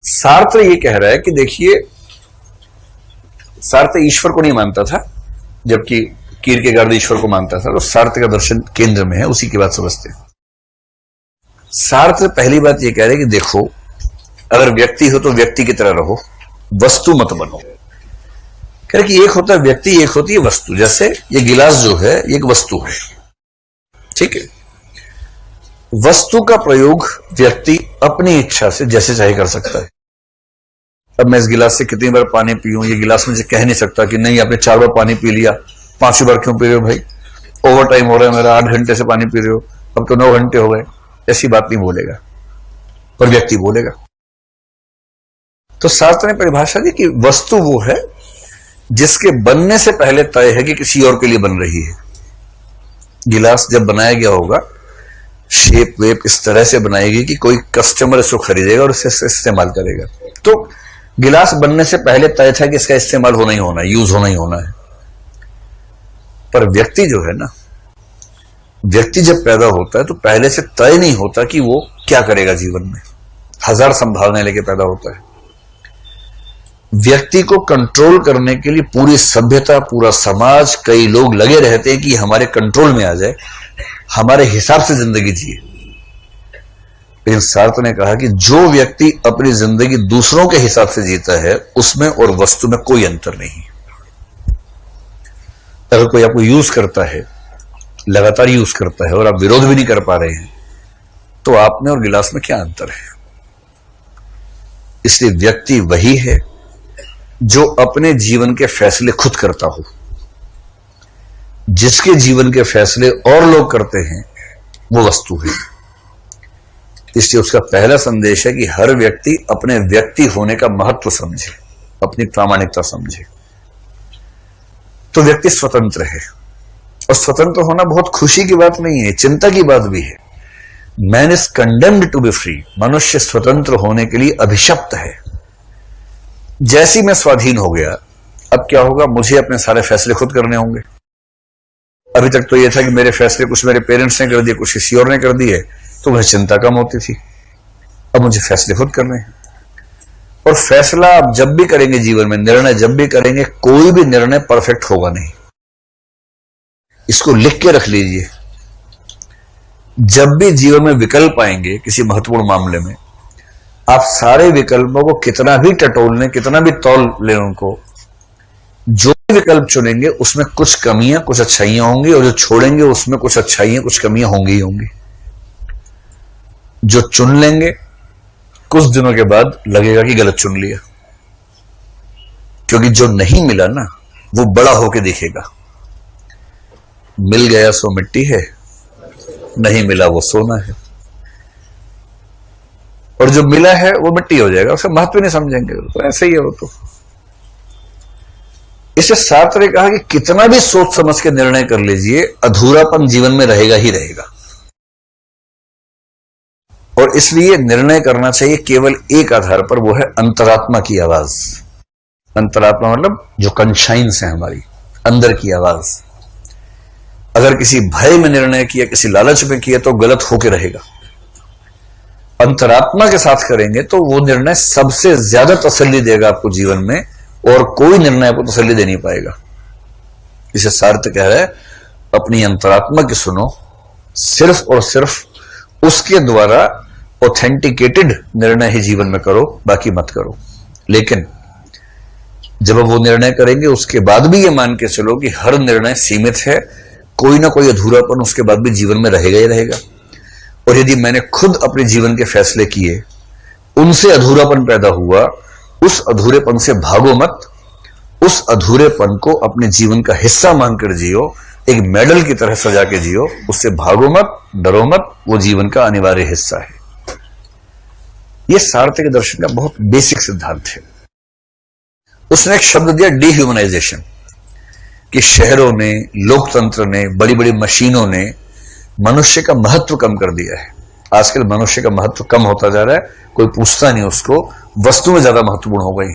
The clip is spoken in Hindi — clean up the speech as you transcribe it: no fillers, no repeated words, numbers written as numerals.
सार्त्र ये कह रहा है कि देखिए, सार्त्र ईश्वर को नहीं मानता था, जबकि कीरकेगार्ड ईश्वर को मानता था। तो सार्त्र का दर्शन केंद्र में है, उसी की बात समझते हैं। सार्त्र पहली बात ये कह रहे हैं कि देखो, अगर व्यक्ति हो तो व्यक्ति की तरह रहो, वस्तु मत बनो। कह रहे कि एक होता है व्यक्ति, एक होती है वस्तु। जैसे ये गिलास जो है ये एक वस्तु है, ठीक है। वस्तु का प्रयोग व्यक्ति अपनी इच्छा से जैसे चाहे कर सकता है। अब मैं इस गिलास से कितनी बार पानी पीऊं, ये गिलास मुझे कह नहीं सकता कि नहीं आपने 4 बार पानी पी लिया, 5वीं बार क्यों पी रहे हो भाई, ओवर टाइम हो रहा है मेरा, 8 घंटे से पानी पी रहे हो, अब तो 9 घंटे हो गए। ऐसी बात नहीं बोलेगा, पर व्यक्ति बोलेगा। तो शास्त्र ने परिभाषा दी कि वस्तु वो है जिसके बनने से पहले तय है कि किसी और के लिए बन रही है। गिलास जब बनाया गया होगा, शेप वेप इस तरह से बनाएगी कि कोई कस्टमर इसको खरीदेगा और इसे इस्तेमाल करेगा। तो गिलास बनने से पहले तय था कि इसका इस्तेमाल होना ही होना है, यूज होना ही होना है। पर व्यक्ति जो है ना, व्यक्ति जब पैदा होता है तो पहले से तय नहीं होता कि वो क्या करेगा जीवन में। 1000 संभावनाएं लेके पैदा होता है। व्यक्ति को कंट्रोल करने के लिए पूरी सभ्यता, पूरा समाज, कई लोग लगे रहते हैं कि हमारे कंट्रोल में आ जाए, हमारे हिसाब से जिंदगी जिए। लेकिन सार्त्र ने कहा कि जो व्यक्ति अपनी जिंदगी दूसरों के हिसाब से जीता है, उसमें और वस्तु में कोई अंतर नहीं। अगर कोई आपको यूज करता है, लगातार यूज करता है, और आप विरोध भी नहीं कर पा रहे हैं, तो आप में और गिलास में क्या अंतर है। इसलिए व्यक्ति वही है जो अपने जीवन के फैसले खुद करता हो। जिसके जीवन के फैसले और लोग करते हैं वो वस्तु है। इसलिए उसका पहला संदेश है कि हर व्यक्ति अपने व्यक्ति होने का महत्व समझे, अपनी प्रामाणिकता समझे। तो व्यक्ति स्वतंत्र है, और स्वतंत्र होना बहुत खुशी की बात नहीं है, चिंता की बात भी है। Man is condemned to be free. मनुष्य स्वतंत्र होने के लिए अभिशप्त है। जैसी मैं स्वाधीन हो गया, अब क्या होगा, मुझे अपने सारे फैसले खुद करने होंगे। अभी तक तो यह था कि मेरे फैसले कुछ मेरे पेरेंट्स ने कर दिए, कुछ किसी और ने कर दिए, तो मुझे चिंता कम होती थी। अब मुझे फैसले खुद करने हैं। और फैसला आप जब भी करेंगे जीवन में, निर्णय जब भी करेंगे, कोई भी निर्णय परफेक्ट होगा नहीं। इसको लिख के रख लीजिए। जब भी जीवन में विकल्प आएंगे किसी महत्वपूर्ण मामले में, आप सारे विकल्पों को कितना भी टटोल लें, कितना भी तौल लें उनको, जो भी विकल्प चुनेंगे उसमें कुछ कमियां, कुछ अच्छाइयां होंगी, और जो छोड़ेंगे उसमें कुछ अच्छाइयां, कुछ कमियां होंगी ही होंगी। जो चुन लेंगे, कुछ दिनों के बाद लगेगा कि गलत चुन लिया, क्योंकि जो नहीं मिला ना, वो बड़ा होके दिखेगा। मिल गया सो मिट्टी है, नहीं मिला वो सोना है। और जो मिला है वो मिट्टी हो जाएगा, उसका महत्व नहीं समझेंगे। तो ऐसे ही है वो। तो इससे सार्त्र ने कहा कि कितना भी सोच समझ के निर्णय कर लीजिए, अधूरापन जीवन में रहेगा ही रहेगा। और इसलिए निर्णय करना चाहिए केवल एक आधार पर, वो है अंतरात्मा की आवाज। अंतरात्मा मतलब जो कॉन्शियस है हमारी, अंदर की आवाज। अगर किसी भय में निर्णय किया, किसी लालच में किया, तो गलत होके रहेगा। अंतरात्मा के साथ करेंगे तो वो निर्णय सबसे ज्यादा तसल्ली देगा आपको जीवन में, और कोई निर्णय आपको तसल्ली दे नहीं पाएगा। इसे सार्त्र कह रहा है, अपनी अंतरात्मा की सुनो, सिर्फ और सिर्फ उसके द्वारा ऑथेंटिकेटेड निर्णय ही जीवन में करो, बाकी मत करो। लेकिन जब आप वो निर्णय करेंगे, उसके बाद भी ये मान के चलो कि हर निर्णय सीमित है, कोई ना कोई अधूरापन उसके बाद भी जीवन में रहेगा ही रहेगा। और यदि मैंने खुद अपने जीवन के फैसले किए, उनसे अधूरापन पैदा हुआ, उस अधूरेपन से भागो मत। उस अधूरेपन को अपने जीवन का हिस्सा मानकर जियो, एक मेडल की तरह सजा के जियो। उससे भागो मत, डरो मत, वो जीवन का अनिवार्य हिस्सा है। यह सार्त्र के दर्शन का बहुत बेसिक सिद्धांत है। उसने एक शब्द दिया, डिह्यूमनाइजेशन, कि शहरों ने, लोकतंत्र ने, बड़ी बड़ी मशीनों ने मनुष्य का महत्व कम कर दिया है। आजकल मनुष्य का महत्व कम होता जा रहा है, कोई पूछता नहीं उसको, वस्तुएं ज्यादा महत्वपूर्ण हो गई।